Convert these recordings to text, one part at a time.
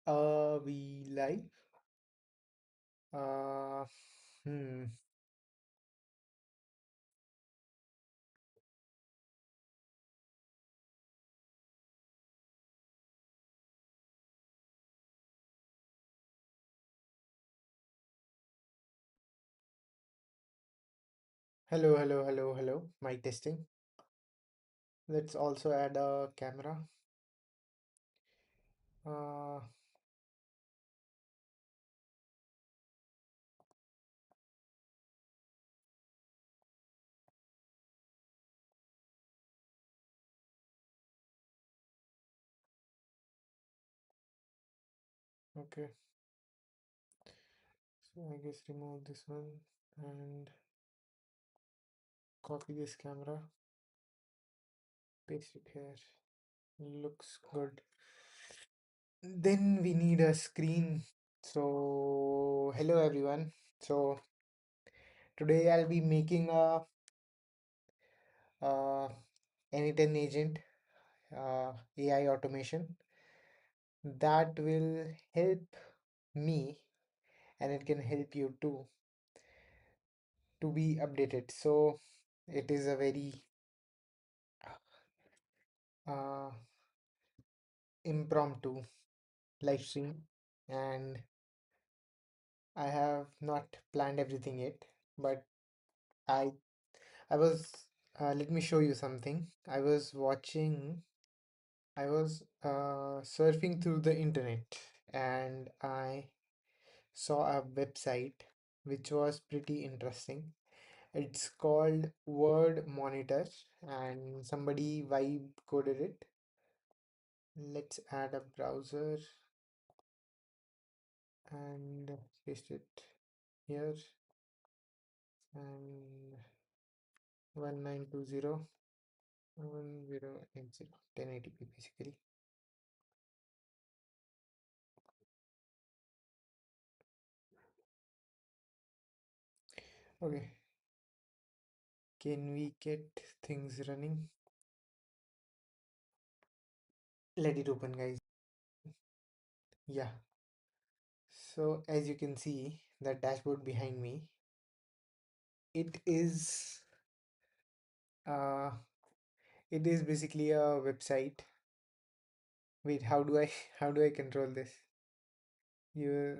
We live. Uh, hmm. Hello, hello, hello, hello. Mic testing. Let's also add a camera. Uh, okay. So I guess remove this one and copy this camera, paste it here. Looks good. Then we need a screen. So hello everyone. So today I'll be making a Anytime agent AI automation that will help me and it can help you too to be updated. So it is a very uh, impromptu live stream, and I have not planned everything yet, but I I was let me show you something. I was surfing through the internet and I saw a website which was pretty interesting. It's called Word Monitor and somebody vibe coded it. Let's add a browser and paste it here and 1920 1080 1080p basically. Okay, can we get things running? Let it open, guys. Yeah, so as you can see, the dashboard behind me, it is uh it is basically a website. Wait, how do I how do I control this? You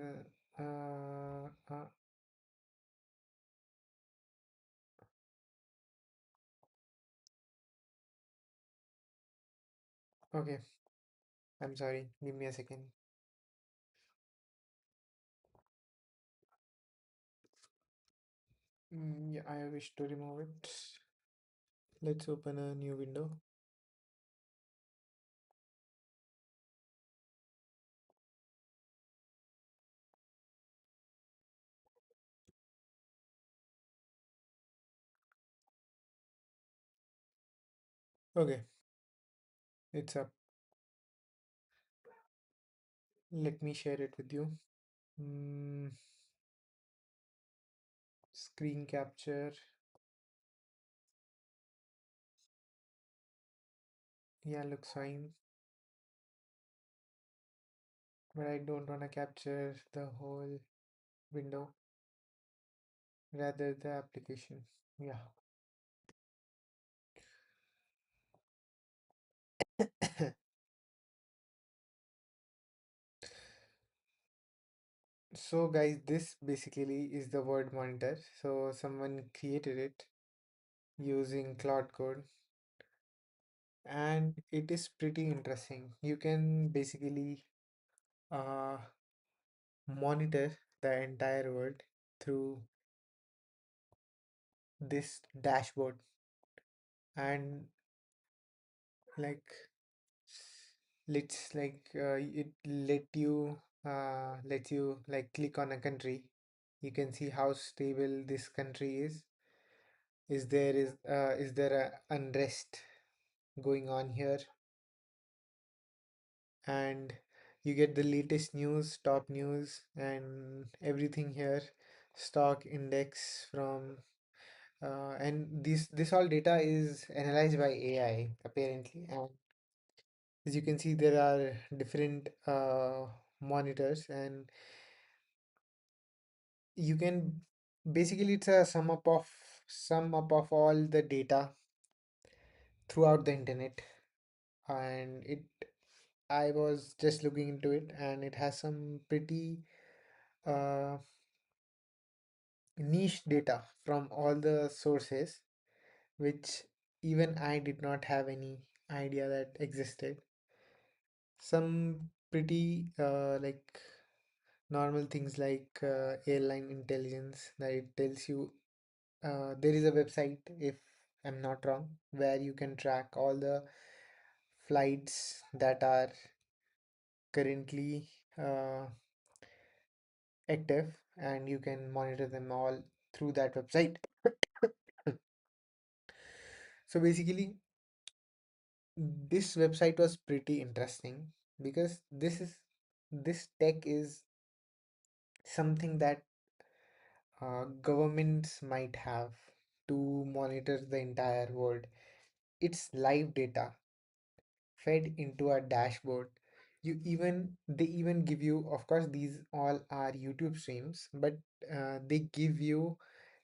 okay, I'm sorry. Give me a second. Yeah, I wish to remove it. Let's open a new window. Okay, it's up. Let me share it with you. Mm, screen capture. Yeah, looks fine. But I don't want to capture the whole window, rather the application. Yeah. So guys, this basically is the word monitor. So someone created it using Cloud Code and it is pretty interesting. You can basically uh, monitor the entire world through this dashboard and like it let you like click on a country. You can see how stable this country is there a unrest going on here, and you get the latest news, top news and everything here, stock index from and this all data is analyzed by AI apparently. And as you can see, there are different monitors, and you can basically it's a sum up of all the data throughout the internet. And it I was just looking into it, and it has some pretty uh, niche data from all the sources, which even I did not have any idea that existed. Some pretty normal things like airline intelligence, that it tells you there is a website, if I'm not wrong, where you can track all the flights that are currently uh, active, and you can monitor them all through that website. So basically, this website was pretty interesting because this tech is something that governments might have to monitor the entire world. It's live data fed into a dashboard. They even give you, of course, these all are YouTube streams, but they give you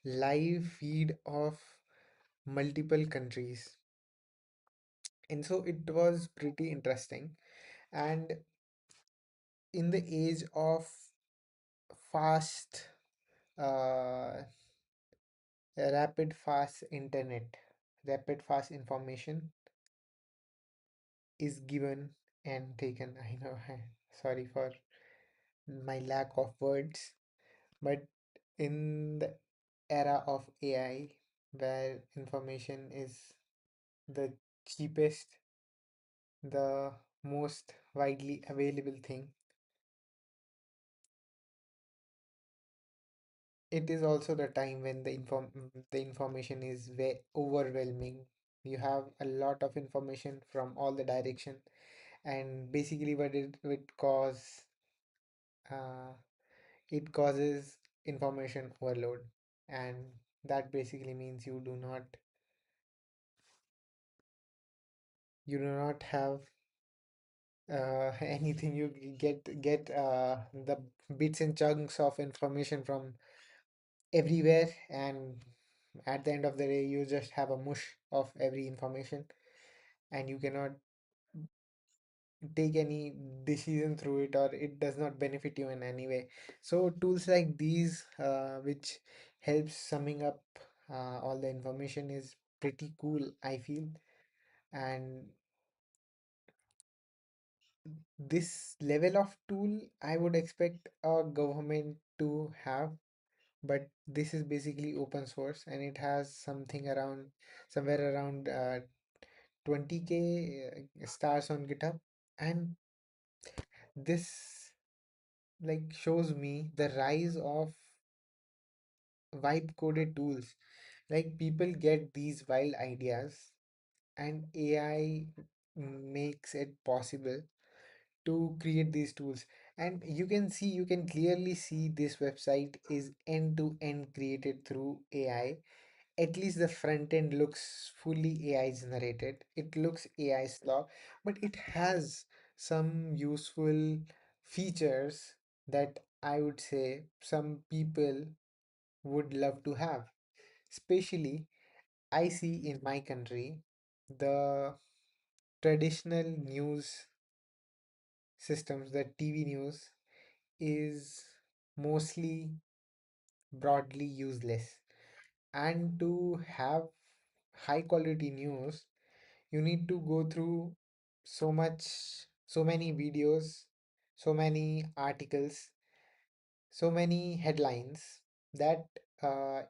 live feed of multiple countries. And so it was pretty interesting. And in the age of fast, uh, rapid fast internet, rapid fast information is given and taken. I know, sorry for my lack of words, but in the era of AI, where information is the cheapest, the most widely available thing, it is also the time when the information is very overwhelming. You have a lot of information from all the direction, and basically what uh, it causes information overload, and that basically means you do not have anything. You get the bits and chunks of information from everywhere, and at the end of the day you just have a mush of every information, and you cannot take any decision through it, or it does not benefit you in any way. So tools like these, which helps summing up all the information, is pretty cool, I feel. And this level of tool I would expect a government to have, but this is basically open source, and it has somewhere around 20K stars on GitHub. And this shows me the rise of vibe coded tools. Like, people get these wild ideas, and AI makes it possible to create these tools. And you can clearly see this website is end to end created through AI. At least the front end looks fully AI generated. It looks AI slog, but it has some useful features that I would say some people would love to have. Especially, I see in my country, the traditional news systems, the TV news, is mostly broadly useless. And to have high quality news, you need to go through so many videos, so many articles, so many headlines, that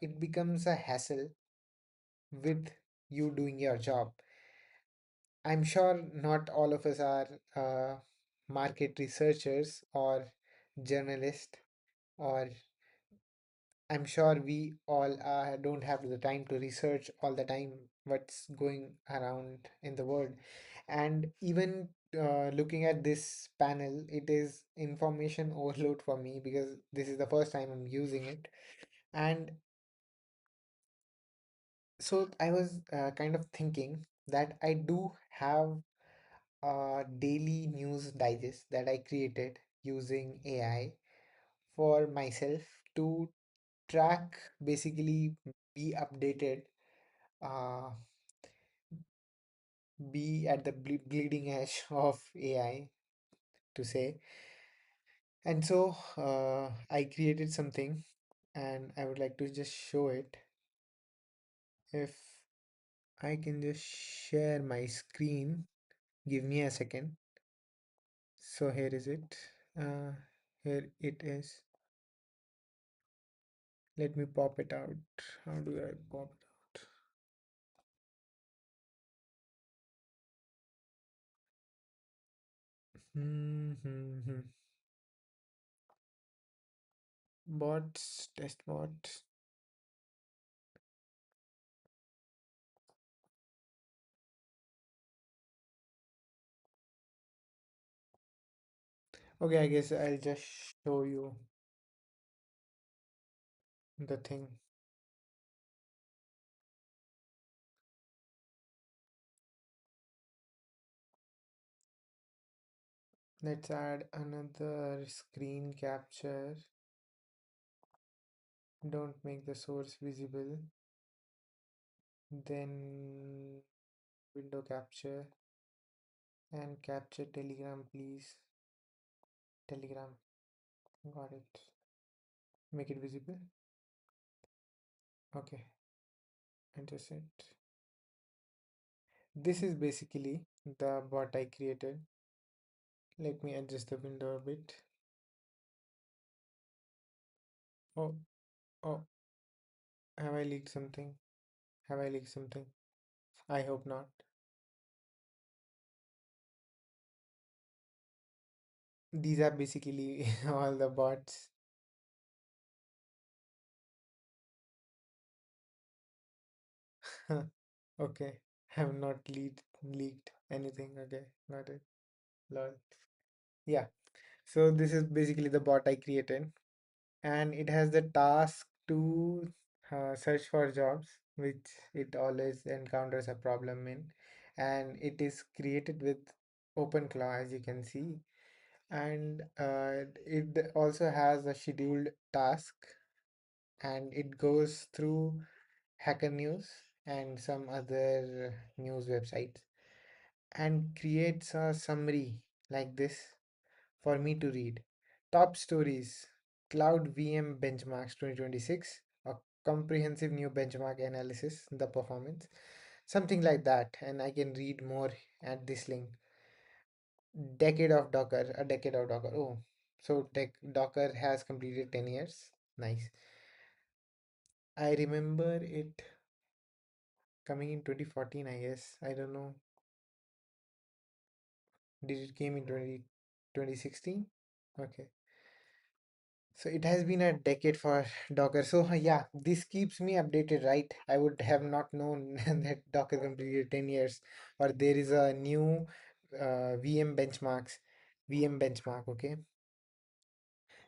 it becomes a hassle with you doing your job. I'm sure not all of us are market researchers or journalists, or I'm sure we all don't have the time to research all the time what's going around in the world. And even looking at this panel, it is information overload for me because this is the first time I'm using it. And so I was kind of thinking that I do have a daily news digest that I created using AI for myself to track, basically be updated, uh, be at the bleeding edge of AI to say. And so I created something and I would like to just show it. If I can just share my screen, give me a second. So here is it. Uh, Here it is. Let me pop it out. How do I pop it out? Hmm. Bots, test bots. Okay, I guess I'll just show you the thing. Let's add another screen capture. Don't make the source visible. Then window capture and capture Telegram, please. Telegram. Got it. Make it visible. Okay. Adjust it. This is basically the bot I created. Let me adjust the window a bit. Oh, oh, have I leaked something? Have I leaked something? I hope not. These are basically all the bots. Okay, have not leaked anything. Okay, got it. Lol. Yeah. So this is basically the bot I created, and it has the task to search for jobs, which it always encounters a problem in, and it is created with OpenClaw, as you can see, and it also has a scheduled task, and it goes through Hacker News and some other news websites and creates a summary like this for me to read. Top stories: Cloud VM benchmarks 2026, a comprehensive new benchmark analysis, the performance, something like that. And I can read more at this link. Decade of Docker, a decade of Docker. Oh, so Docker has completed 10 years. Nice. I remember it coming in 2014, I guess. I don't know. Did it came in 2016? Okay. So it has been a decade for Docker. So yeah, this keeps me updated, right? I would have not known that Docker completed 10 years, or there is a new VM benchmarks, VM benchmark, okay?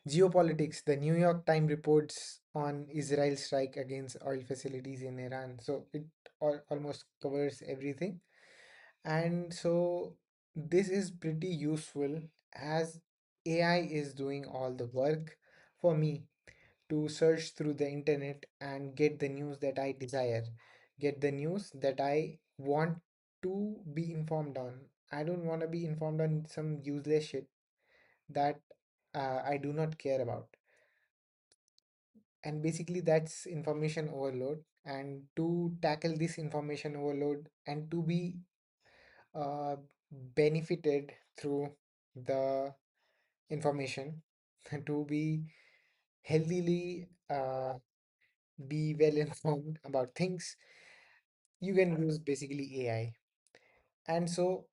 Geopolitics, the New York Times reports on Israel strike against oil facilities in Iran. So it almost covers everything. And so this is pretty useful as AI is doing all the work for me to search through the internet and get the news that I desire, get the news that I want to be informed on. I don't want to be informed on some useless shit that I do not care about. And basically, that's information overload. And to tackle this information overload and to be uh, benefited through the information, to be healthily be well informed about things, you can use basically AI. And so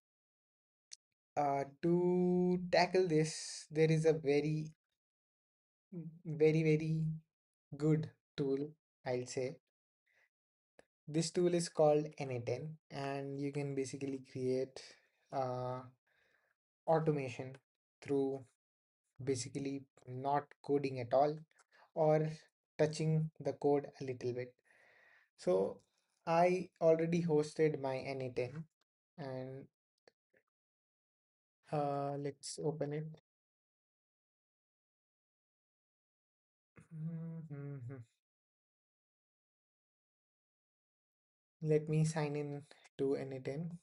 to tackle this, there is a very good tool, I'll say. This tool is called Na10, and you can basically create uh, automation through basically not coding at all or touching the code a little bit. So I already hosted my Na10, and let's open it. Mhm. Let me sign in to N10.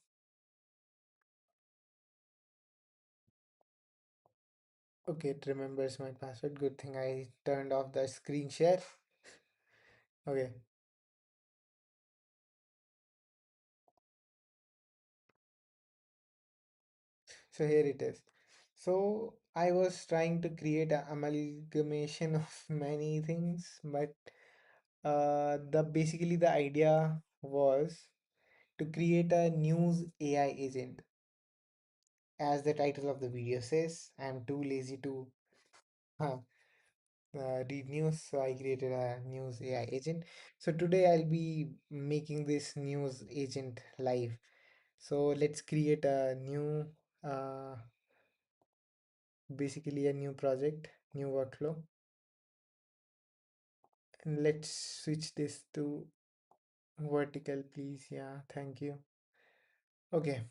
Okay, it remembers my password. Good thing I turned off the screen share. Okay, so here it is. So I was trying to create an amalgamation of many things, but the basically the idea was to create a news AI agent. As the title of the video says, I'm too lazy to uh, read news, so I created a news AI agent. So today I'll be making this news agent live. So let's create a new, uh, basically a new project, new workflow. And let's switch this to vertical, please. Yeah, thank you. Okay.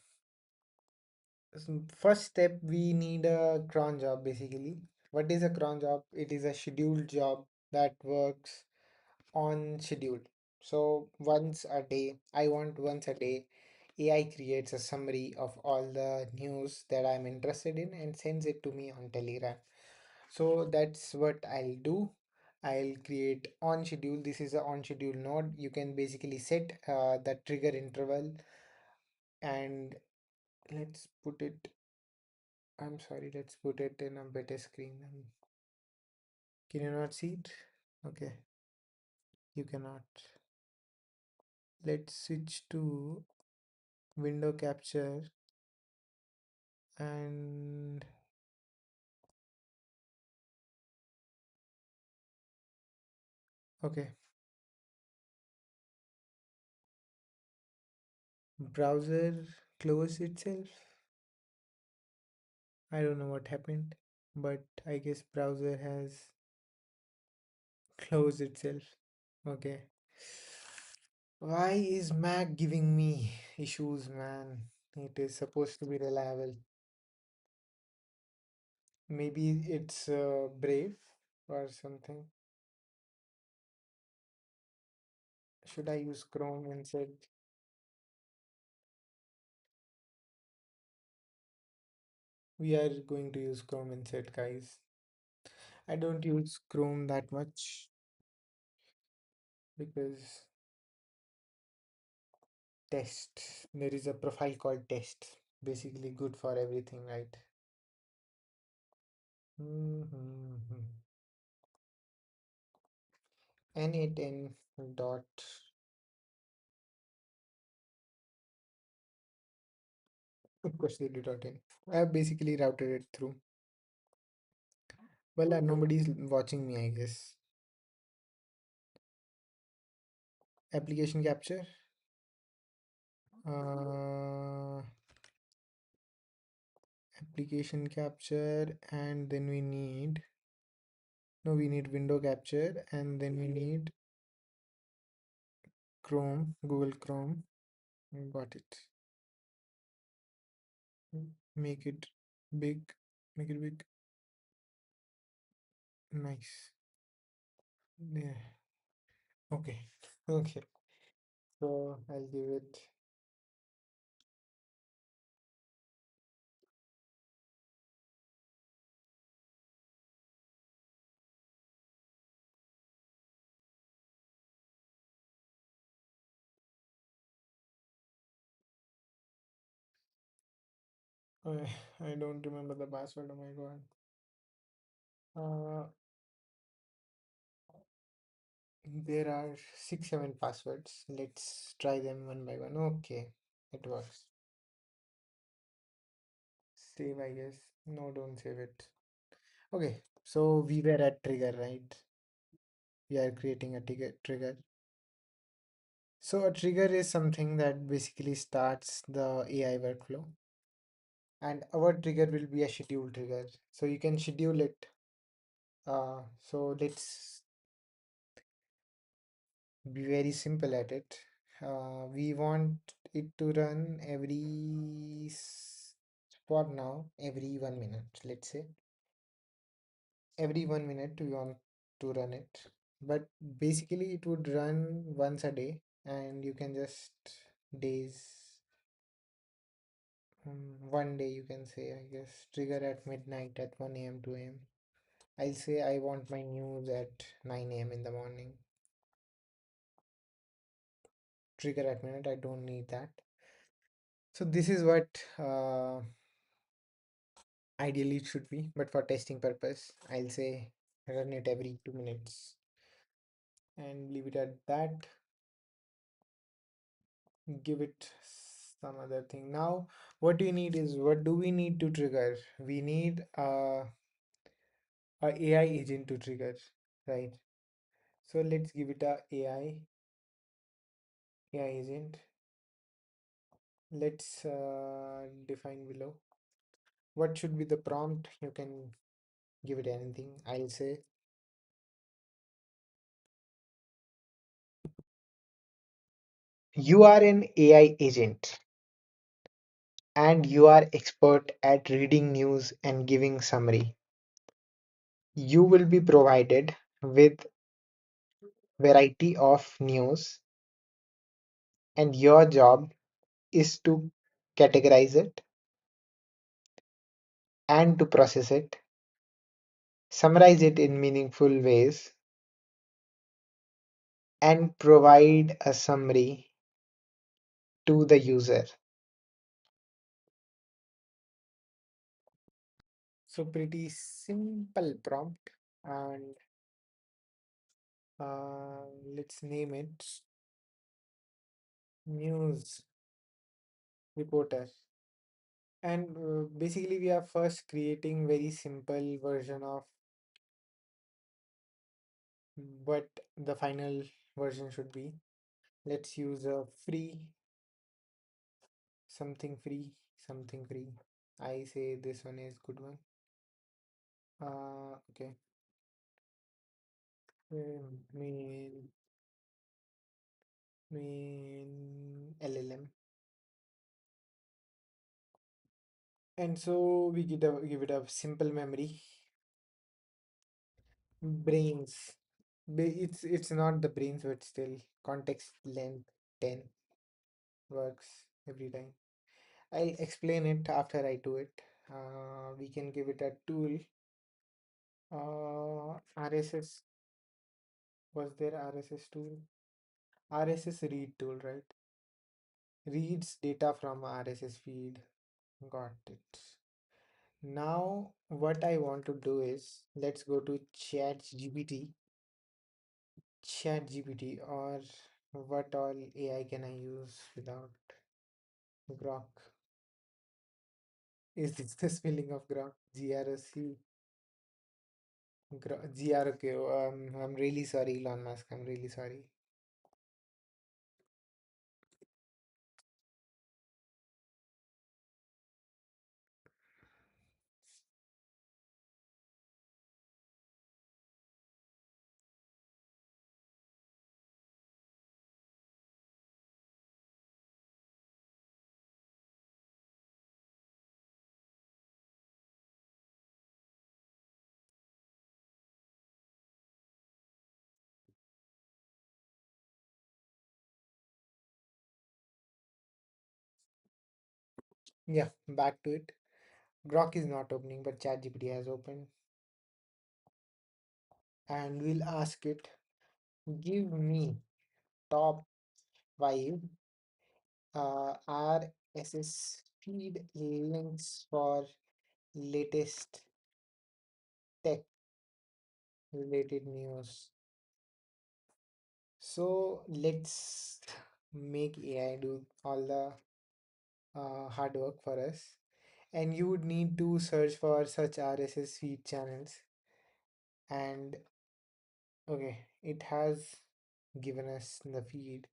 First step, we need a cron job basically. What is a cron job? It is a scheduled job that works on schedule. So once a day, I want once a day, AI creates a summary of all the news that I'm interested in and sends it to me on Telegram. So that's what I'll do. I'll create on schedule. This is a on schedule node. You can basically set the trigger interval, and let's put it, I'm sorry, let's put it in a better screen. Can you not see it? Okay, you cannot. Let's switch to window capture and okay, browser close itself. I don't know what happened, but I guess browser has closed itself. Okay. Why is Mac giving me issues, man? It is supposed to be reliable. Maybe it's Brave or something. Should I use Chrome instead? We are going to use Chrome instead, guys. I don't use Chrome that much because test. There is a profile called test. Basically good for everything, right? Mm-hmm. N8N dot. Of course, they dot in. I have basically routed it through. Well, nobody's watching me, I guess. Application capture. Uh, application capture, and then we need. No, we need window capture, and then we need Chrome, Google Chrome. Got it. Make it big. Make it big. Nice. Yeah. Okay. Okay. So I'll give it. I I don't remember the password. Oh my God. Uh, there are 6, 7 passwords. Let's try them one by one. Okay, it works. Save, I guess. No, don't save it. Okay, so we were at trigger, right? We are creating a trigger. So a trigger is something that basically starts the AI workflow, and our trigger will be a schedule trigger. So you can schedule it. So let's be very simple at it. We want it to run for now, every 1 minute. Let's say every 1 minute we want to run it. But basically, it would run once a day, and you can just days, one day you can say, I guess, trigger at midnight at 1 a.m., 2 a.m. I'll say I want my news at 9 a.m. in the morning. Trigger at midnight, I don't need that. So this is what ideally it should be, but for testing purpose, I'll say run it every 2 minutes and leave it at that. Give it some other thing. Now, what we need is, what do we need to trigger? We need a AI agent to trigger, right? So let's give it a AI agent. Let's define below. What should be the prompt? You can give it anything. I'll say you are an AI agent and you are expert at reading news and giving summary. You will be provided with variety of news and your job is to categorize it and to process it, summarize it in meaningful ways, and provide a summary to the user. So pretty simple prompt, and let's name it news reporter. And basically we are first creating very simple version of what the final version should be. Let's use a free, something free, something free. I say this one is good one. Okay. Main LLM. And so we give it a simple memory. Brains. It's not the brains, but still context length 10 works every time. I'll explain it after I do it. We can give it a tool. RSS. Was there RSS tool? RSS read tool, right? Reads data from RSS feed. Got it. Now, what I want to do is, let's go to ChatGPT, or what all AI can I use without Grok? Is this the spelling of Grok? GROC? GROK. I'm really sorry, Elon Musk. I'm really sorry. Yeah, back to it. Grok is not opening, but ChatGPT has opened. And we'll ask it, give me top 5 RSS feed links for latest tech related news. So let's make AI do all the hard work for us. And you would need to search for such RSS feed channels. And okay, it has given us the feed.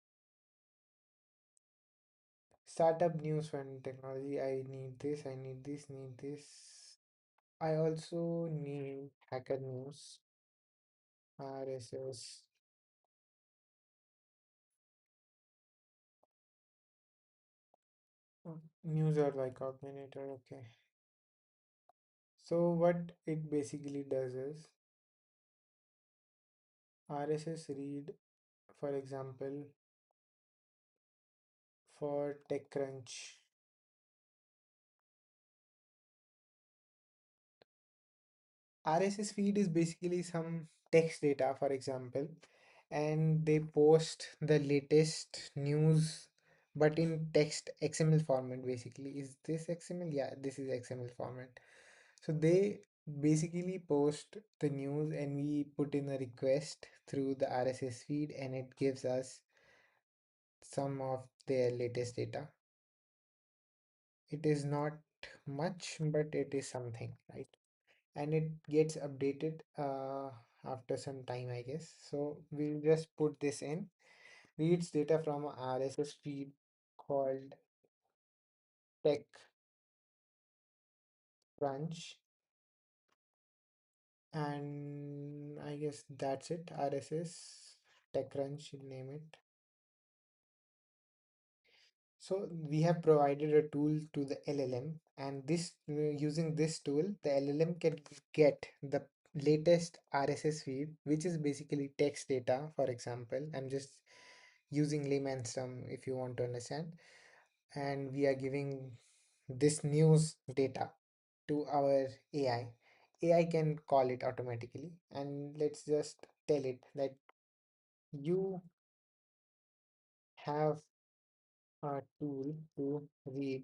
Startup news and technology. I need this, I need this, need this. I also need hacker news, RSS. News or by Coordinator. Okay. So what it basically does is, RSS read, for example, for TechCrunch. RSS feed is basically some text data, for example, and they post the latest news, but in text XML format, basically. Is this XML? Yeah, this is XML format. So they basically post the news and we put in a request through the RSS feed and it gives us some of their latest data. It is not much, but it is something, right? And it gets updated after some time, I guess. So we'll just put this in. Reads data from a RSS feed called TechCrunch, and I guess that's it. RSS TechCrunch, you name it. So we have provided a tool to the LLM, and this using this tool, the LLM can get the latest RSS feed, which is basically text data. For example, I'm just using layman's term if you want to understand, and we are giving this news data to our AI. AI can call it automatically, and let's just tell it that you have a tool to read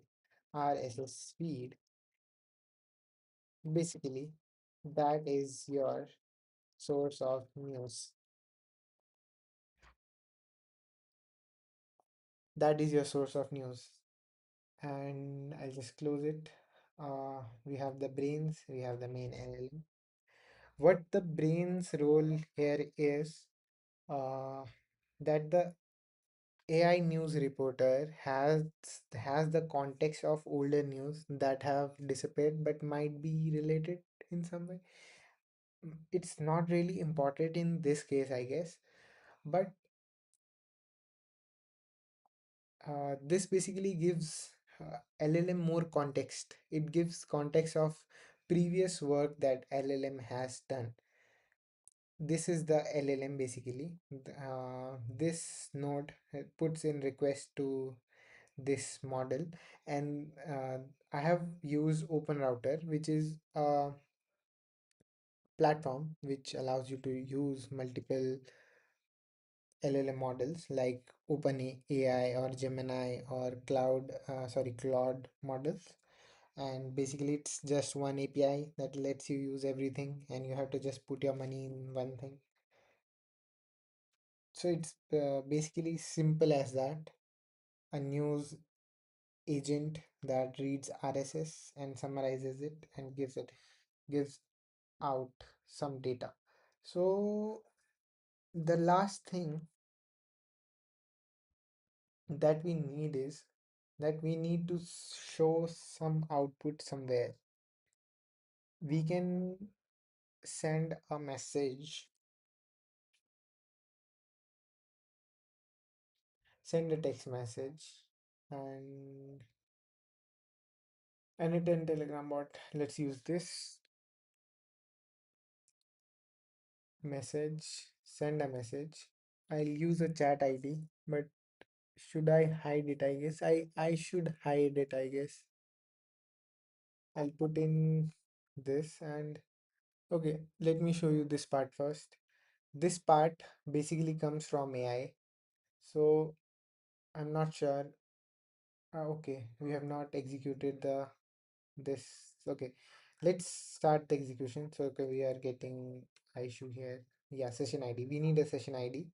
RSS feed. Basically, that is your source of news. That is your source of news. And I'll just close it. We have the brains, we have the main LLM. What the brain's role here is that the AI news reporter has the context of older news that have disappeared but might be related in some way. It's not really important in this case, I guess, but this basically gives LLM more context. It gives context of previous work that LLM has done. This is the LLM basically. This node puts in request to this model, and I have used Open Router, which is a platform which allows you to use multiple LLM models like OpenAI or Gemini or Claude models. And basically, it's just one API that lets you use everything, and you have to just put your money in one thing. So it's basically simple as that. A news agent that reads RSS and summarizes it and gives out some data. So the last thing that we need is that we need to show some output somewhere. We can send a message, send a text message, and anytime Telegram bot. Let's use this message, send a message. I'll use a chat ID, but should I hide it? I guess I should hide it, I guess. I'll put in this and okay, let me show you this part first. This part basically comes from AI. So I'm not sure. Okay, we have not executed the this. Okay, let's start the execution. So okay, we are getting issue here. Yeah, session ID. We need a session ID.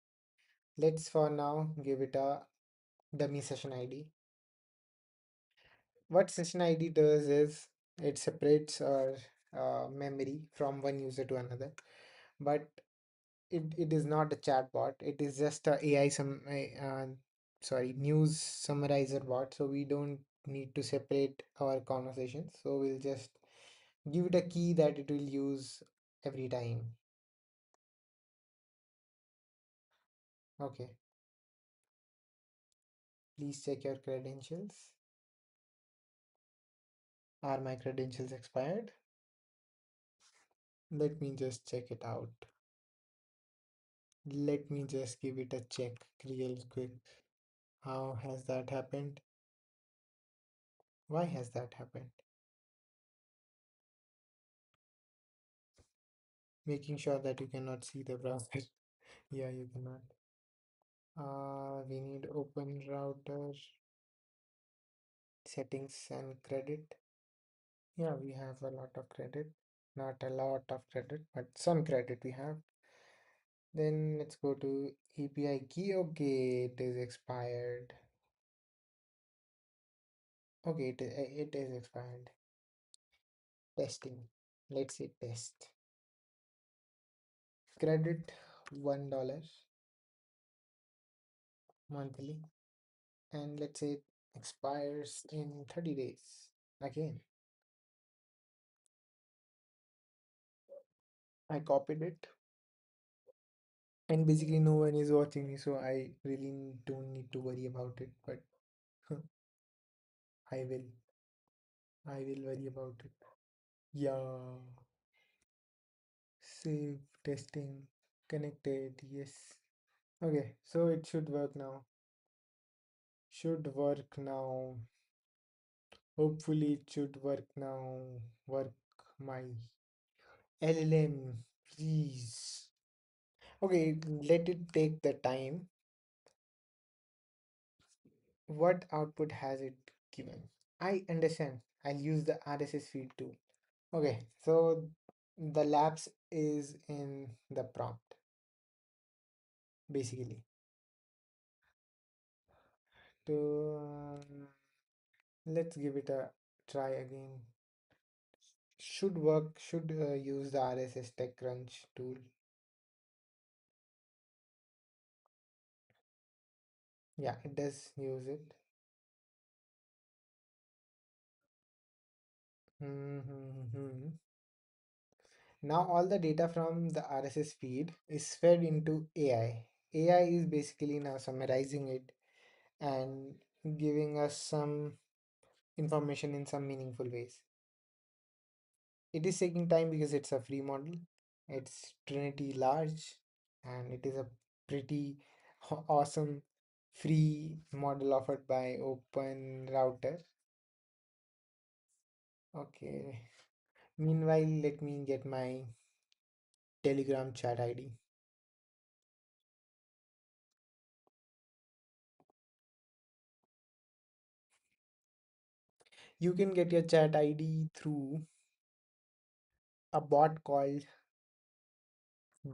Let's for now give it a dummy session ID. What session ID does is it separates our memory from one user to another, but it is not a chatbot. It is just a AI sorry, news summarizer bot. So we don't need to separate our conversations. So we'll just give it a key that it will use every time. Okay, please check your credentials. Are my credentials expired? Let me just check it out. Let me just give it a check real quick. How has that happened? Why has that happened? Making sure that you cannot see the browser. Yeah, you cannot. We need open router settings and credit. Yeah, we have a lot of credit. Not a lot of credit, but some credit we have. Then let's go to API key. Okay, it is expired. Okay, it is expired. Testing. Let's say test. Credit $1 monthly. And let's say it expires in 30 days. Again, I copied it. And basically no one is watching me, so I really don't need to worry about it. But I will. I will worry about it. Yeah. Save testing. Connected. Yes. Okay, so it should work now. Should work now. Hopefully it should work now. Work my LLM, please. Okay, let it take the time. What output has it given? I understand. I'll use the RSS feed too. Okay, so the lapse is in the prompt, basically. To let's give it a try again. Should work. Should use the RSS TechCrunch tool. Yeah, it does use it. Mm-hmm. Now all the data from the RSS feed is fed into AI. AI is basically now summarizing it and giving us some information in some meaningful ways. It is taking time because it's a free model. It's Trinity large and it is a pretty awesome free model offered by Open Router. Okay. Meanwhile, let me get my Telegram chat ID. You can get your chat ID through a bot called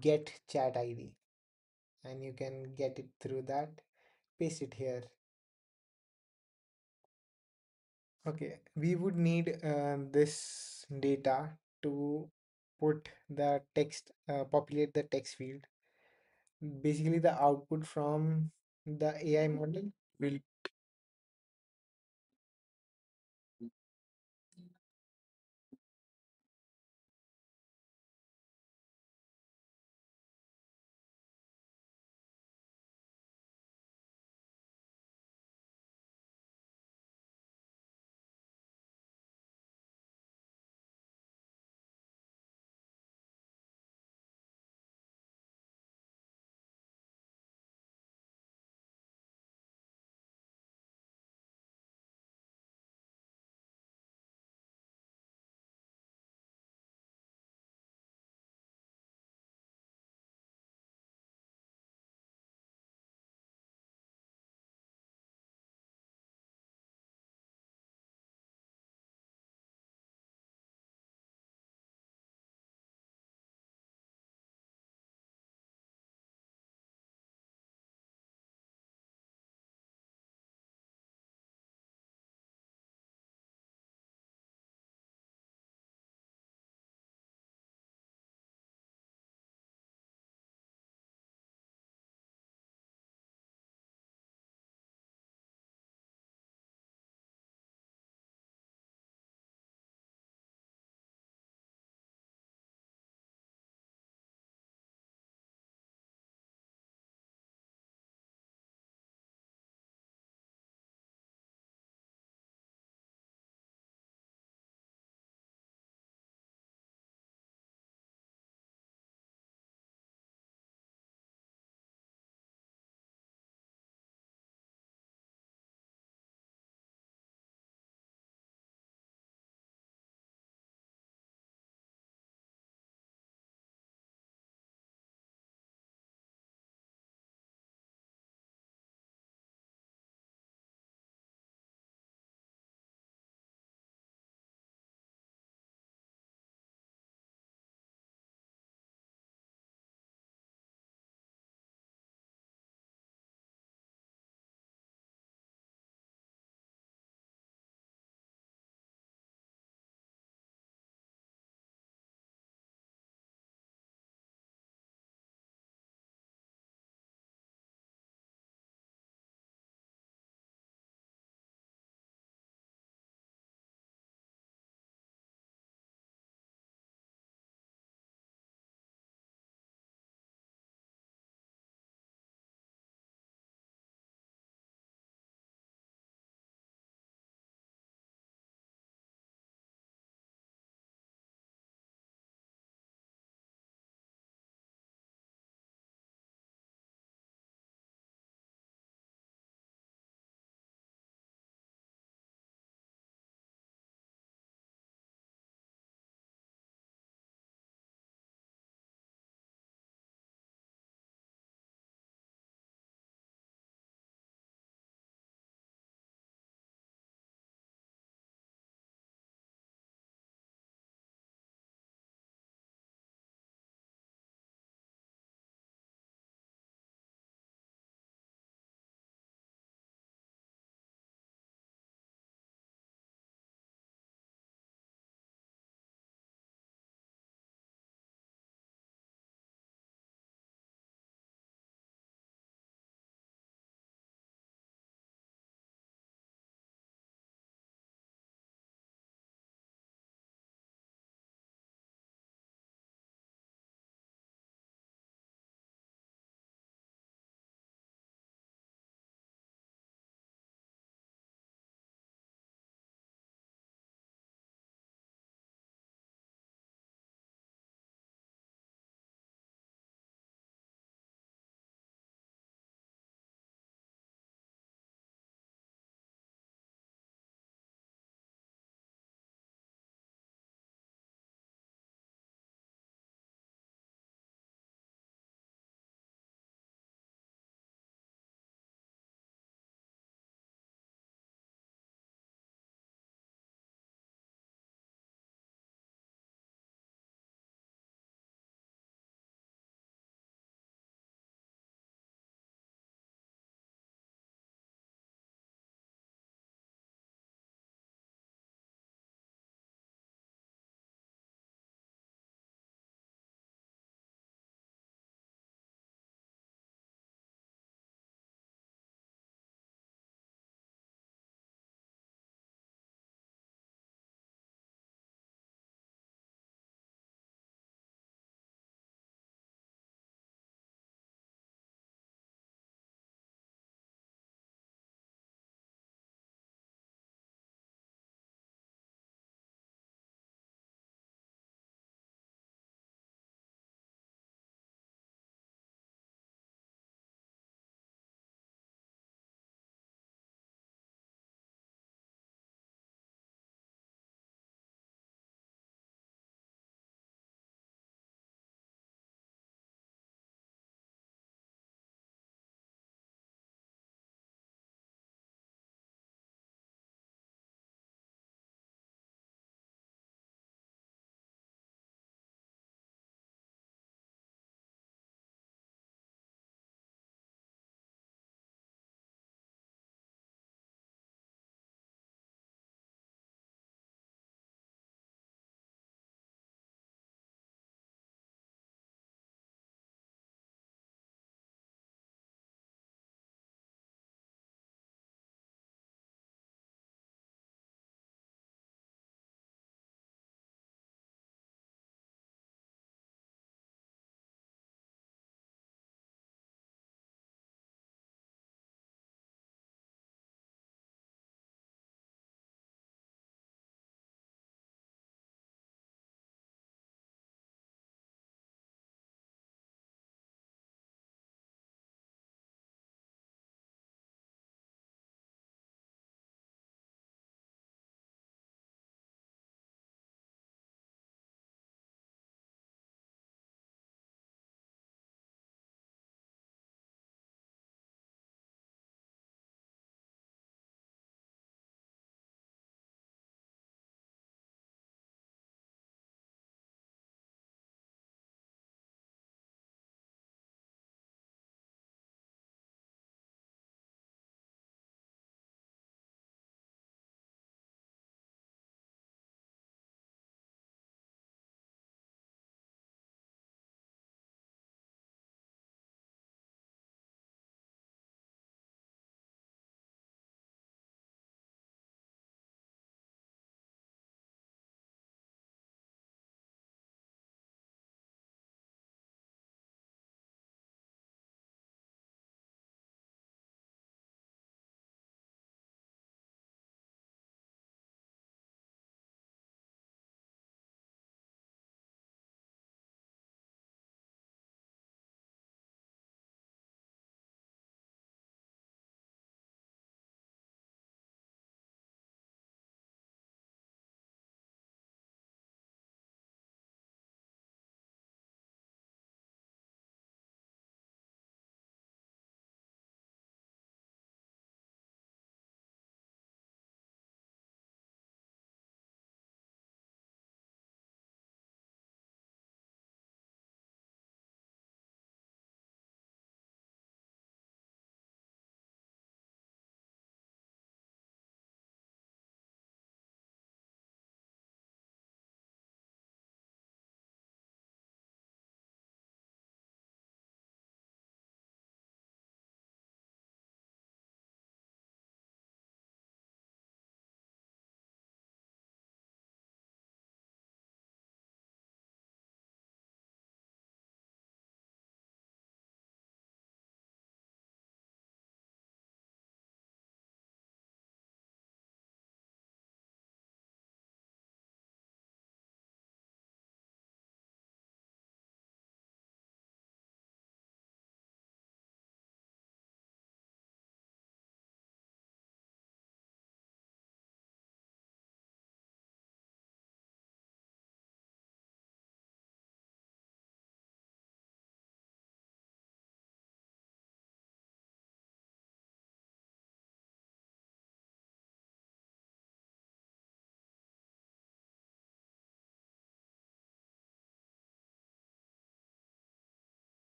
Get Chat ID, and you can get it through that. Paste it here. Okay, we would need this data to put the text, populate the text field. Basically, the output from the AI model will.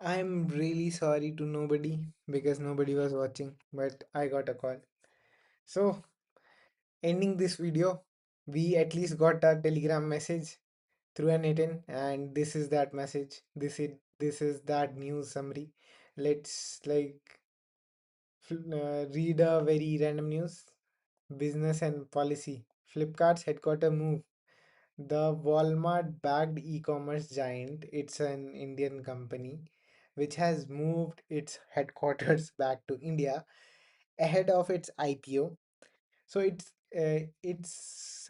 I'm really sorry to nobody because nobody was watching, but I got a call. So, ending this video, we at least got a telegram message through an 18, and this is that message. This is that news summary. Let's read a very random news. Business and policy. Flipkart's headquarter move. The Walmart backed e commerce giant, it's an Indian company, which has moved its headquarters back to India ahead of its IPO. So it's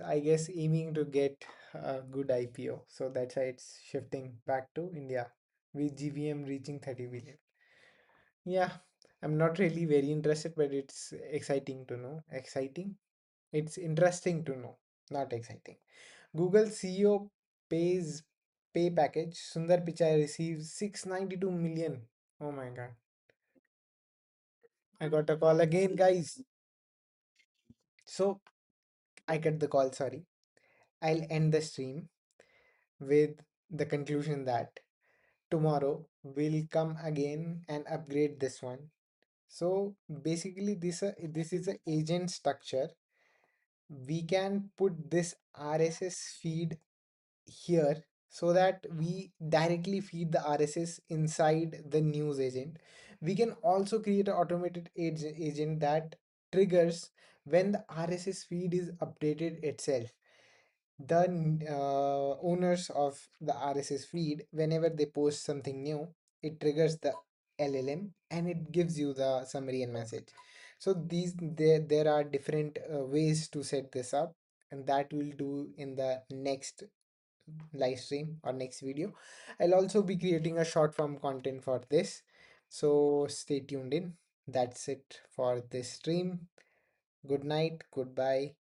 I guess aiming to get a good IPO. So that's why it's shifting back to India with GVM reaching 30 billion. Yeah, I'm not really very interested, but it's exciting to know. Exciting? It's interesting to know, not exciting. Google CEO pays pay package. Sundar Pichai receives 692 million. Oh my god. I got a call again, guys. So I get the call, sorry. I'll end the stream with the conclusion that tomorrow we'll come again and upgrade this one. So basically this is a agent structure. We can put this RSS feed here so that we directly feed the RSS inside the news agent. We can also create an automated agent that triggers when the RSS feed is updated itself. The owners of the RSS feed, whenever they post something new, it triggers the LLM and it gives you the summary and message. So there are different ways to set this up, and that we'll do in the next live stream or next video. I'll also be creating a short form content for this, so stay tuned in. That's it for this stream. Good night, goodbye.